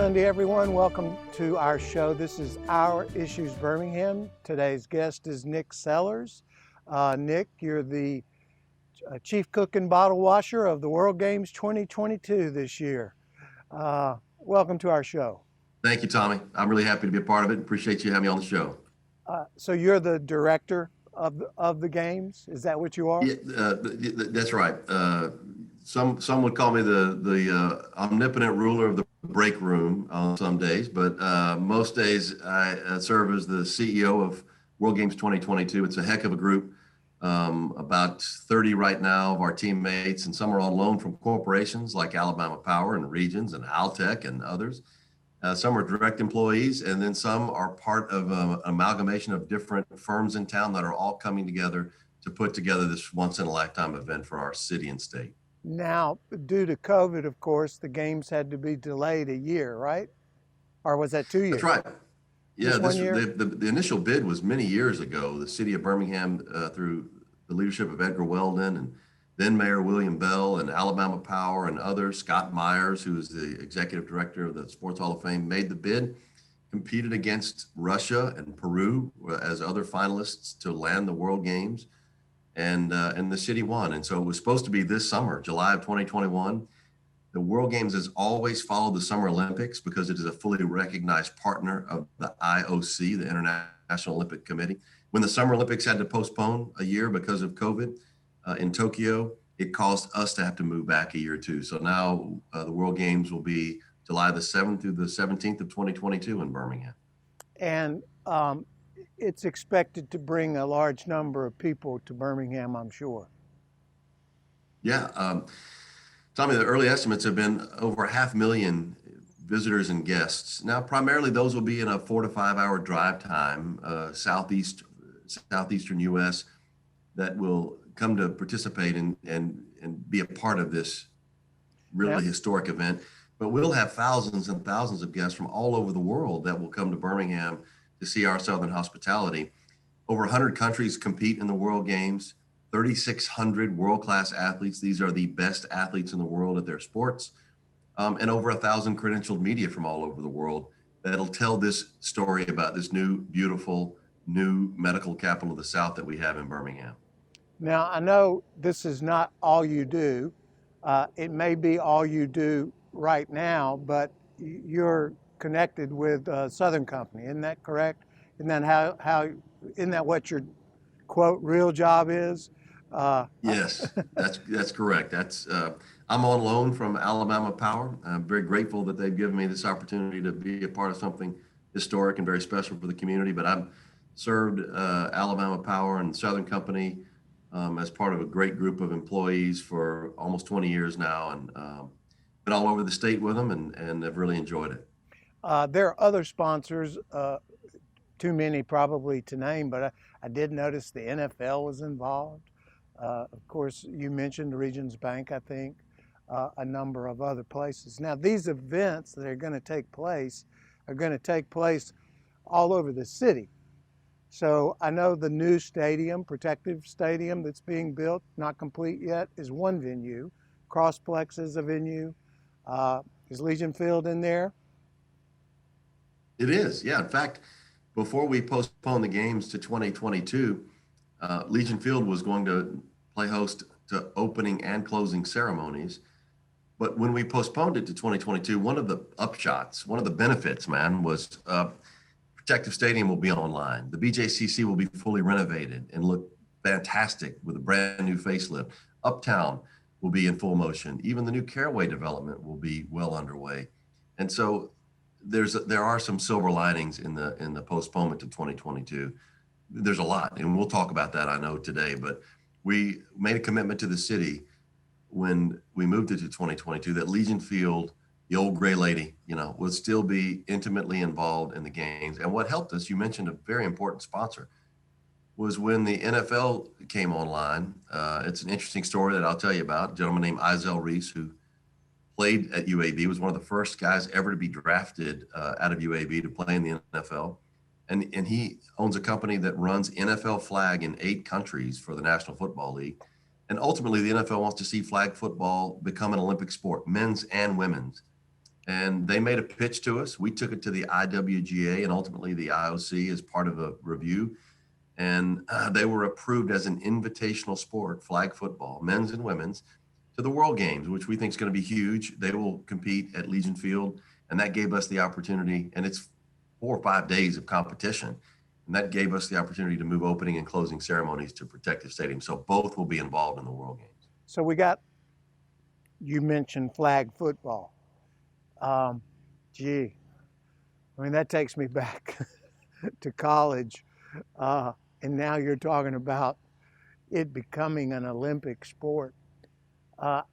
Sunday, everyone. Welcome to our show. This is Our Issues Birmingham. Today's guest is Nick Sellers. Nick, you're the chief cook and bottle washer of the World Games 2022 this year. Welcome to our show. Thank you, Tommy. I'm really happy to be a part of it. Appreciate you having me on the show. So you're the director of the games? Is that what you are? Yeah, that's right. Some would call me the omnipotent ruler of the break room on some days, but most days I serve as the CEO of World Games 2022. It's a heck of a group, about 30 right now of our teammates, and some are on loan from corporations like Alabama Power and Regions and Altec and others. Some are direct employees, and then some are part of an amalgamation of different firms in town that are all coming together to put together this once-in-a-lifetime event for our city and state. Now, due to COVID, of course, the games had to be delayed a year, right? Or was that 2 years? That's right. Yeah, Just 1 year? The initial bid was many years ago. The city of Birmingham, through the leadership of Edgar Weldon and then Mayor William Bell and Alabama Power and others, Scott Myers, who is the executive director of the Sports Hall of Fame, made the bid, competed against Russia and Peru as other finalists to land the World Games, and the city won. And so it was supposed to be this summer, July of 2021. The World Games has always followed the Summer Olympics because it is a fully recognized partner of the IOC, the International Olympic Committee. When the Summer Olympics had to postpone a year because of COVID in Tokyo, it caused us to have to move back a year too. So now the World Games will be July the 7th through the 17th of 2022 in Birmingham. And it's expected to bring a large number of people to Birmingham, I'm sure. Yeah. Tommy, the early estimates have been over 500,000 visitors and guests. Now, primarily those will be in a 4 to 5 hour drive time, southeastern U.S. that will come to participate and be a part of this really historic event. But we'll have thousands and thousands of guests from all over the world that will come to Birmingham to see our Southern hospitality. Over 100 countries compete in the World Games, 3,600 world-class athletes. These are the best athletes in the world at their sports, and over 1,000 credentialed media from all over the world that'll tell this story about this new, beautiful, new medical capital of the South that we have in Birmingham. Now, I know this is not all you do. It may be all you do right now, but you're connected with Southern Company. Isn't that correct? Isn't that isn't that what your quote real job is? Yes, that's correct. I'm on loan from Alabama Power. I'm very grateful that they've given me this opportunity to be a part of something historic and very special for the community. But I've served Alabama Power and Southern Company as part of a great group of employees for almost 20 years now, and been all over the state with them, and have really enjoyed it. There are other sponsors, too many probably to name, but I did notice the NFL was involved. Of course, you mentioned Regions Bank, I think, a number of other places. Now, these events that are going to take place are going to take place all over the city. So I know the new stadium, protective stadium that's being built, not complete yet, is one venue. Crossplex is a venue. Is Legion Field in there? It is, yeah. In fact, before we postponed the games to 2022, Legion Field was going to play host to opening and closing ceremonies. But when we postponed it to 2022, one of the upshots, one of the benefits, was Protective Stadium will be online. The BJCC will be fully renovated and look fantastic with a brand new facelift. Uptown will be in full motion. Even the new Caraway development will be well underway. And so there are some silver linings in the postponement to 2022. There's a lot, and we'll talk about that, I know, today. But we made a commitment to the city when we moved it to 2022 that Legion Field, the old gray lady, would still be intimately involved in the games. And what helped us, you mentioned a very important sponsor, was when the NFL came online. It's an interesting story that I'll tell you about. A gentleman named Izell Reese, who played at UAB, was one of the first guys ever to be drafted out of UAB to play in the NFL. And he owns a company that runs NFL flag in 8 countries for the National Football League. And ultimately, the NFL wants to see flag football become an Olympic sport, men's and women's. And they made a pitch to us. We took it to the IWGA and ultimately the IOC as part of a review. And they were approved as an invitational sport, flag football, men's and women's, to the World Games, which we think is going to be huge. They will compete at Legion Field. And that gave us the opportunity, and it's 4 or 5 days of competition. And that gave us the opportunity to move opening and closing ceremonies to Protective Stadium. So both will be involved in the World Games. So you mentioned flag football. Gee, I mean, that takes me back to college. And now you're talking about it becoming an Olympic sport. I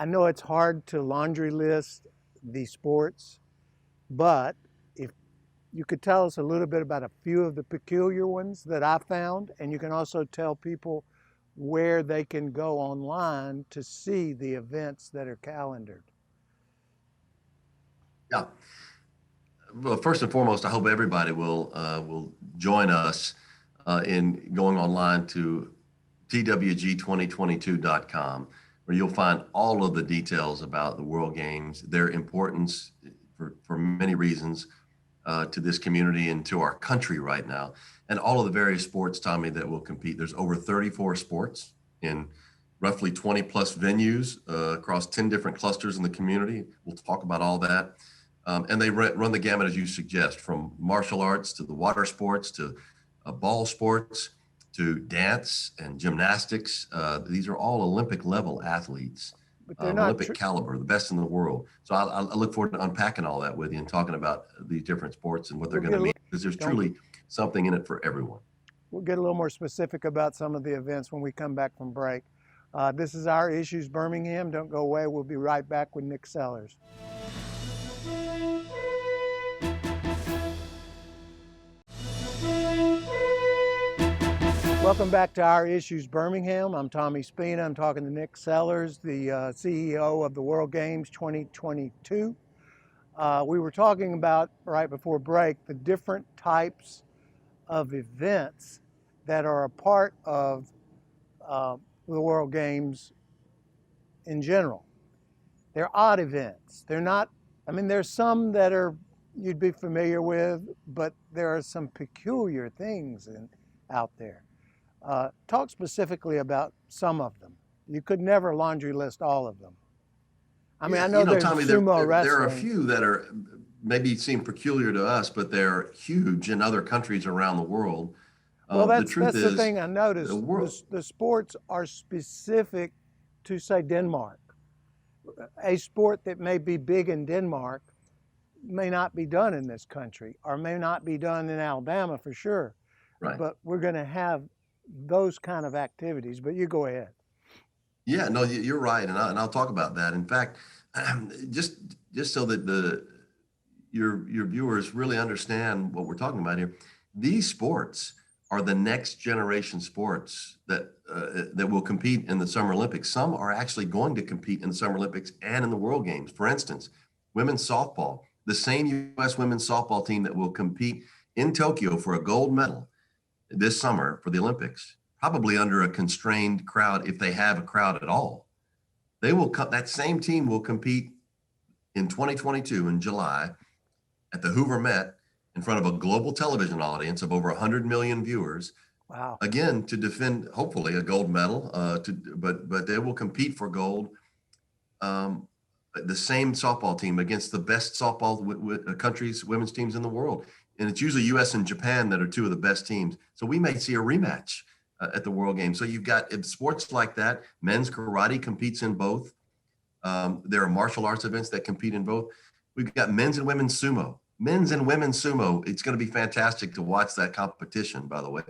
know it's hard to laundry list the sports, but if you could tell us a little bit about a few of the peculiar ones that I found, and you can also tell people where they can go online to see the events that are calendared. Yeah. Well, first and foremost, I hope everybody will join us in going online to twg2022.com, where you'll find all of the details about the World Games, their importance for many reasons to this community and to our country right now, and all of the various sports, Tommy, that will compete. There's over 34 sports in roughly 20 plus venues across 10 different clusters in the community. We'll talk about all that. And they run the gamut, as you suggest, from martial arts to the water sports to ball sports to dance and gymnastics. These are all Olympic level athletes, But they're not Olympic caliber, the best in the world. So I look forward to unpacking all that with you and talking about these different sports and what they're going to mean, because there's truly something in it for everyone. We'll get a little more specific about some of the events when we come back from break. This is Our Issues Birmingham. Don't go away. We'll be right back with Nick Sellers. Welcome back to Our Issues Birmingham. I'm Tommy Spina. I'm talking to Nick Sellers, the CEO of the World Games 2022. We were talking about, right before break, the different types of events that are a part of the World Games in general. They're odd events. They're not, I mean, there's some that you'd be familiar with, but there are some peculiar things out there. Talk specifically about some of them. You could never laundry list all of them. I mean, I know there's Tommy, sumo wrestling. There are a few that are maybe seem peculiar to us, but they're huge in other countries around the world. Well, that's the thing I noticed. The sports are specific to, say, Denmark. A sport that may be big in Denmark may not be done in this country, or may not be done in Alabama for sure. Right. But we're going to have those kind of activities. But you go ahead. Yeah, no, you're right, and I'll talk about that. In fact, just so that your viewers really understand what we're talking about here, these sports are the next generation sports that will compete in the Summer Olympics. Some are actually going to compete in the Summer Olympics and in the World Games. For instance, women's softball, the same U.S. women's softball team that will compete in Tokyo for a gold medal this summer for the Olympics, probably under a constrained crowd, if they have a crowd at all. That same team will compete in 2022 in July at the Hoover Met in front of a global television audience of over 100 million viewers. Wow. Again, to defend hopefully a gold medal, but they will compete for gold. The same softball team against the best softball countries, women's teams in the world. And it's usually US and Japan that are two of the best teams. So we may see a rematch at the World Games. So you've got sports like that. Men's karate competes in both. There are martial arts events that compete in both. We've got men's and women's sumo. Men's and women's sumo. It's going to be fantastic to watch that competition, by the way.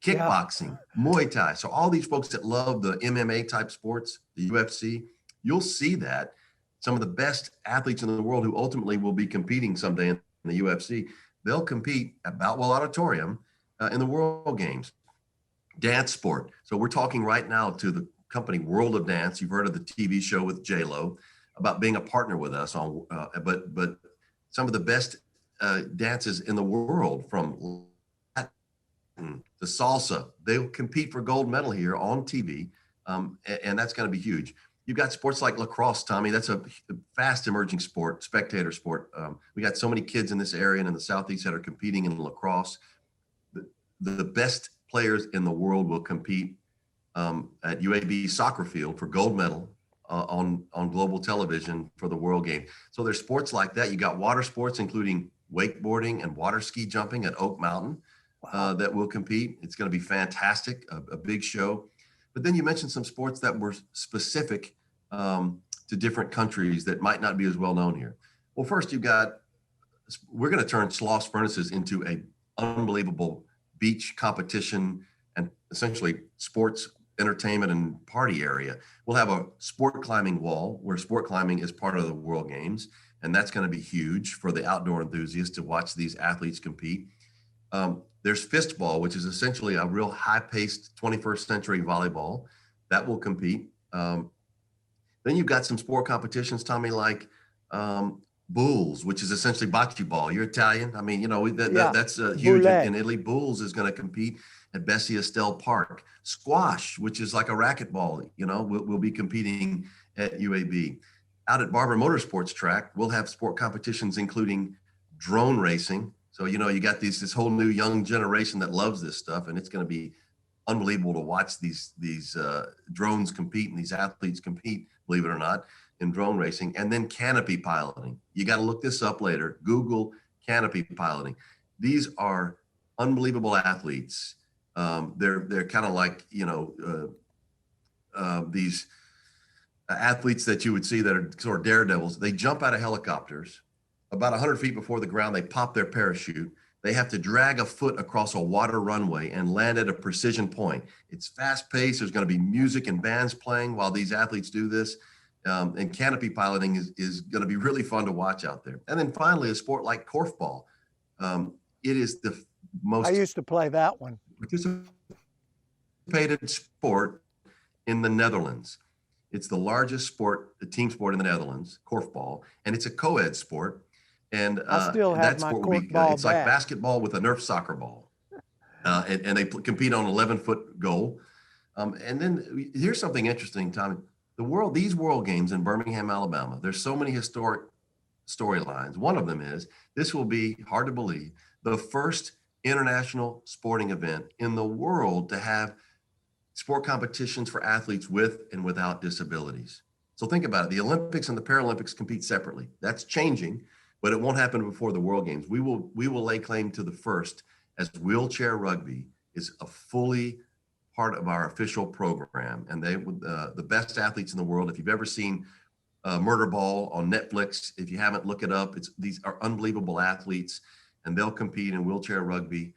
Kickboxing, yeah. Muay Thai. So all these folks that love the MMA type sports, the UFC, you'll see that. Some of the best athletes in the world who ultimately will be competing someday in the UFC, they'll compete at Boutwell Auditorium in the World Games. Dance sport. So we're talking right now to the company World of Dance. You've heard of the TV show with J-Lo about being a partner with us on, but some of the best dances in the world, from Latin to salsa, they'll compete for gold medal here on TV, and that's going to be huge. You got sports like lacrosse, Tommy. That's a fast emerging sport, spectator sport. We got so many kids in this area and in the Southeast that are competing in lacrosse. The best players in the world will compete at UAB soccer field for gold medal on global television for the World Game. So there's sports like that. You got water sports, including wakeboarding and water ski jumping at Oak Mountain. Wow. That will compete. It's going to be fantastic, a big show. But then you mentioned some sports that were specific to different countries that might not be as well known here. Well, first we're going to turn Sloss Furnaces into a unbelievable beach competition and essentially sports entertainment and party area. We'll have a sport climbing wall where sport climbing is part of the World Games, and that's going to be huge for the outdoor enthusiasts to watch these athletes compete. There's fistball, which is essentially a real high-paced 21st century volleyball that will compete. Then you've got some sport competitions, Tommy, like Bulls, which is essentially bocce ball. You're Italian. I mean, that's huge in Italy. Bulls is going to compete at Bessie Estelle Park. Squash, which is like a racquetball, will be competing at UAB. Out at Barber Motorsports Track, we'll have sport competitions, including drone racing. So, you got this whole new young generation that loves this stuff, and it's going to be unbelievable to watch these drones compete and these athletes compete, believe it or not, in drone racing. And then canopy piloting. You got to look this up later. Google canopy piloting. These are unbelievable athletes. They're kind of like, these athletes that you would see that are sort of daredevils. They jump out of helicopters. About 100 feet before the ground, they pop their parachute. They have to drag a foot across a water runway and land at a precision point. It's fast paced. There's going to be music and bands playing while these athletes do this. And canopy piloting is going to be really fun to watch out there. And then finally, a sport like korfball. It is the most I used to play that one. Participated sport in the Netherlands. It's the largest team sport in the Netherlands, korfball, and it's a co-ed sport. And I still have my korfball it's like basketball with a Nerf soccer ball. And they compete on 11-foot goal. And then here's something interesting, Tommy. These World Games in Birmingham, Alabama, there's so many historic storylines. One of them is this will be, hard to believe, the first international sporting event in the world to have sport competitions for athletes with and without disabilities. So think about it. The Olympics and the Paralympics compete separately. That's changing, but it won't happen before the World Games. We will lay claim to the first, as wheelchair rugby is a fully part of our official program. And they the best athletes in the world. If you've ever seen Murder Ball on Netflix, if you haven't, look it up. These are unbelievable athletes, and they'll compete in wheelchair rugby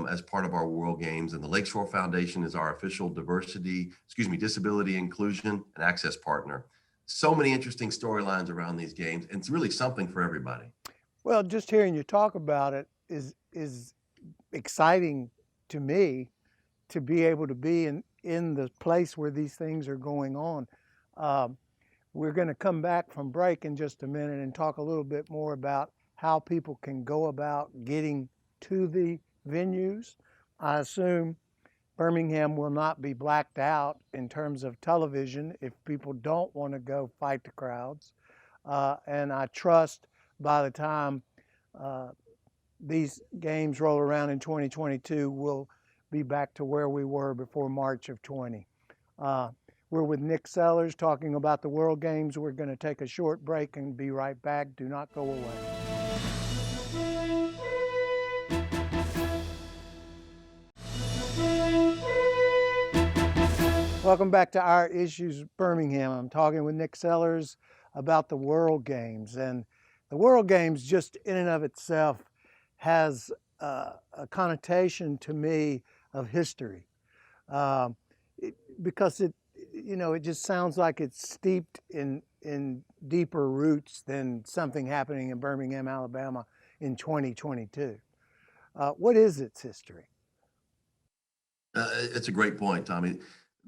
as part of our World Games. And the Lakeshore Foundation is our official disability inclusion and access partner. So many interesting storylines around these games, and it's really something for everybody. Well, just hearing you talk about it is exciting to me, to be able to be in the place where these things are going on. We're going to come back from break in just a minute and talk a little bit more about how people can go about getting to the venues. I assume Birmingham will not be blacked out in terms of television if people don't want to go fight the crowds. And I trust by the time these games roll around in 2022, we'll be back to where we were before March of 20. We're with Nick Sellers talking about the World Games. We're going to take a short break and be right back. Do not go away. Welcome back to Our Issues Birmingham. I'm talking with Nick Sellers about the World Games. And the World Games just in and of itself has a connotation to me of history, because it just sounds like it's steeped in deeper roots than something happening in Birmingham, Alabama in 2022. What is its history? It's a great point, Tommy.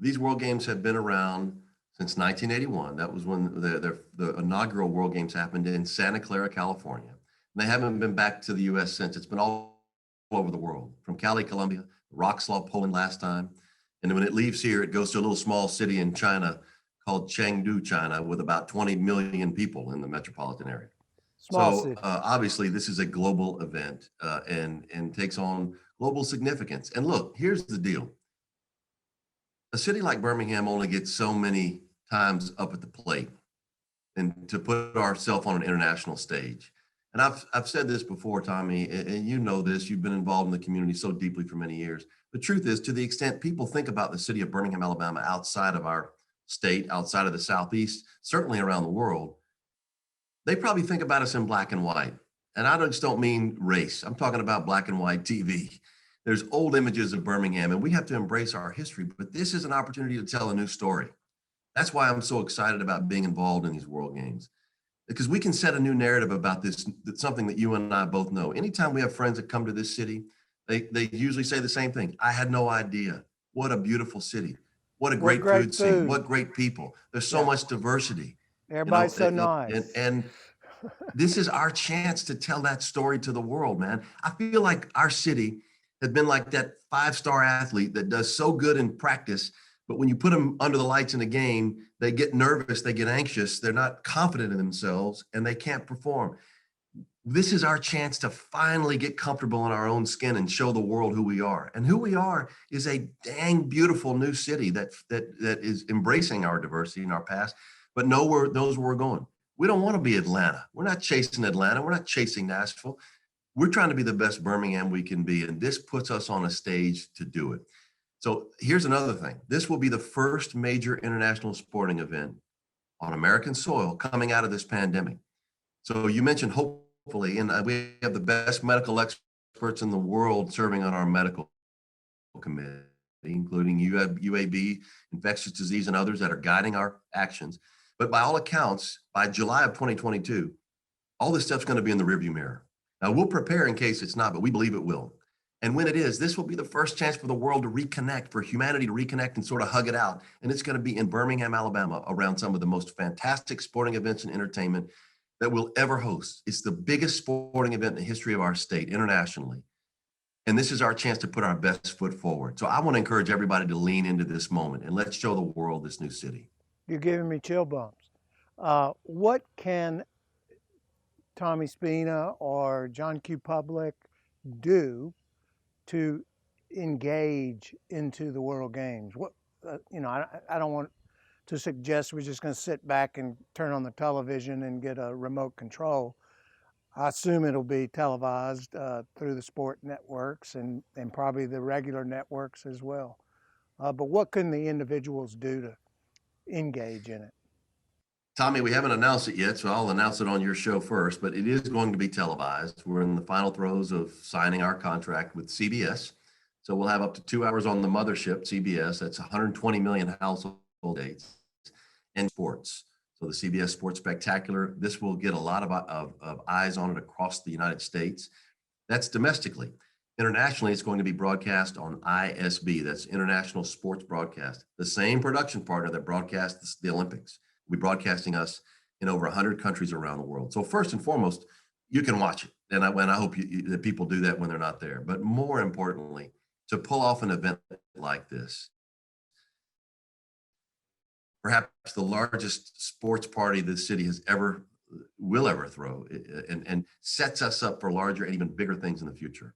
These World Games have been around since 1981. That was when the inaugural World Games happened in Santa Clara, California. And they haven't been back to the U.S. since. It's been all over the world, from Cali, Colombia, Wrocław, Poland last time. And when it leaves here, it goes to a little small city in China called Chengdu, China, with about 20 million people in the metropolitan area. Small So city. obviously, this is a global event and takes on global significance. And look, here's the deal: a city like Birmingham only gets so many times up at the plate, and to put ourselves on an international stage. And I've said this before, Tommy, and you know this. You've been involved in the community so deeply for many years. The truth is, to the extent people think about the city of Birmingham, Alabama, outside of our state, outside of the Southeast, certainly around the world, they probably think about us in black and white. And I just don't mean race. I'm talking about black and white TV. There's old images of Birmingham, and we have to embrace our history. But this is an opportunity to tell a new story. That's why I'm so excited about being involved in these World Games, because we can set a new narrative about this. That's something that you and I both know. Anytime we have friends that come to this city, they usually say the same thing. I had no idea. What a beautiful city. What a What great great food scene. food. What great people. There's so Yeah. much diversity, Everybody's so nice. and this is our chance to tell that story to the world, man. I feel like our city has been like that five-star athlete that does so good in practice, but when you put them under the lights in a game, they get nervous, they get anxious, they're not confident in themselves, and they can't perform. This is our chance to finally get comfortable in our own skin and show the world who we are. And who we are is a dang beautiful new city that is embracing our diversity in our past, but knows where we're going. We don't want to be Atlanta. We're not chasing Atlanta. We're not chasing Nashville. We're trying to be the best Birmingham we can be. And this puts us on a stage to do it. So here's another thing. This will be the first major international sporting event on American soil coming out of this pandemic. So you mentioned hopefully, and we have the best medical experts in the world serving on our medical committee, including UAB, infectious disease, and others that are guiding our actions. But by all accounts, by July of 2022, all this stuff's going to be in the rearview mirror. Now, we'll prepare in case it's not, but we believe it will. And when it is, this will be the first chance for the world to reconnect, for humanity to reconnect and sort of hug it out. And it's going to be in Birmingham, Alabama, around some of the most fantastic sporting events and entertainment that we'll ever host. It's the biggest sporting event in the history of our state internationally. And this is our chance to put our best foot forward. So I want to encourage everybody to lean into this moment and let's show the world this new city. You're giving me chill bumps. What can Tommy Spina or John Q. Public do to engage into the World Games? What I don't want to suggest we're just going to sit back and turn on the television and get a remote control. I assume it'll be televised through the sport networks and probably the regular networks as well. But what can the individuals do to engage in it? Tommy, we haven't announced it yet, so I'll announce it on your show first, but it is going to be televised. We're in the final throes of signing our contract with CBS. So we'll have up to 2 hours on the mothership, CBS. That's 120 million household dates and sports. So the CBS Sports Spectacular, this will get a lot of eyes on it across the United States. That's domestically. Internationally, it's going to be broadcast on ISB. That's International Sports Broadcast, the same production partner that broadcasts the Olympics. We'll be broadcasting us in over 100 countries around the world. So first and foremost, you can watch it. And I hope that people do that when they're not there. But more importantly, to pull off an event like this, perhaps the largest sports party the city will ever throw, and sets us up for larger and even bigger things in the future.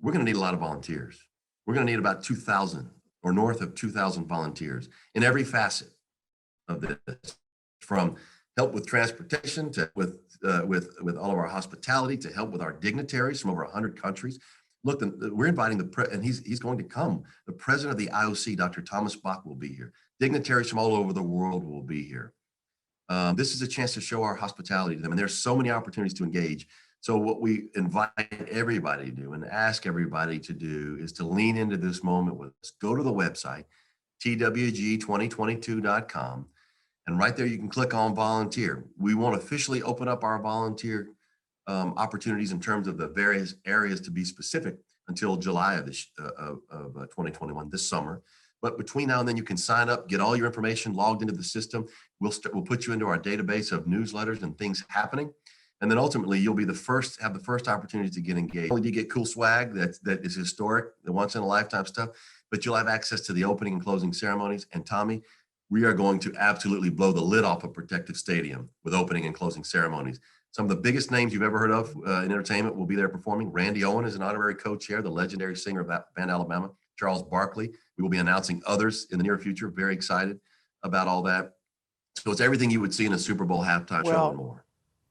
We're going to need a lot of volunteers. We're going to need about 2,000 or north of 2,000 volunteers in every facet of this, from help with transportation to with all of our hospitality, to help with our dignitaries from over 100 countries. Look, we're inviting and he's going to come. The president of the IOC, Dr. Thomas Bach, will be here. Dignitaries from all over the world will be here. This is a chance to show our hospitality to them, and there's so many opportunities to engage. So what we invite everybody to do and ask everybody to do is to lean into this moment with us. Go to the website, twg2022.com, and right there you can click on volunteer. We won't officially open up our volunteer opportunities in terms of the various areas to be specific until July of 2021, this summer. But between now and then, you can sign up, get all your information logged into the system. We'll put you into our database of newsletters and things happening. And then ultimately, you'll be have the first opportunity to get engaged. Not only do you get cool swag that is historic, the once in a lifetime stuff, but you'll have access to the opening and closing ceremonies. And Tommy, we are going to absolutely blow the lid off of Protective Stadium with opening and closing ceremonies. Some of the biggest names you've ever heard of in entertainment will be there performing. Randy Owen is an honorary co-chair, the legendary singer of Band Alabama. Charles Barkley. We will be announcing others in the near future. Very excited about all that. So it's everything you would see in a Super Bowl halftime show and more.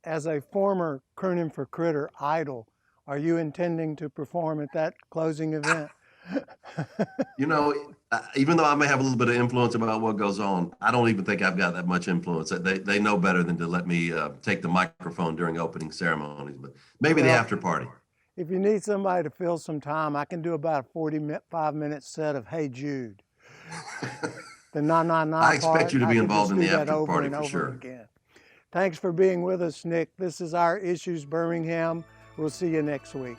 As a former Croonin' for Critter idol, are you intending to perform at that closing event? You know, even though I may have a little bit of influence about what goes on, I don't even think I've got that much influence. They know better than to let me take the microphone during opening ceremonies, but maybe the after party. If you need somebody to fill some time, I can do about a 45-minute set of Hey Jude. The na-na-na I expect part, you to be involved in the that after over party and for over sure. Again. Thanks for being with us, Nick. This is Our Issues Birmingham. We'll see you next week.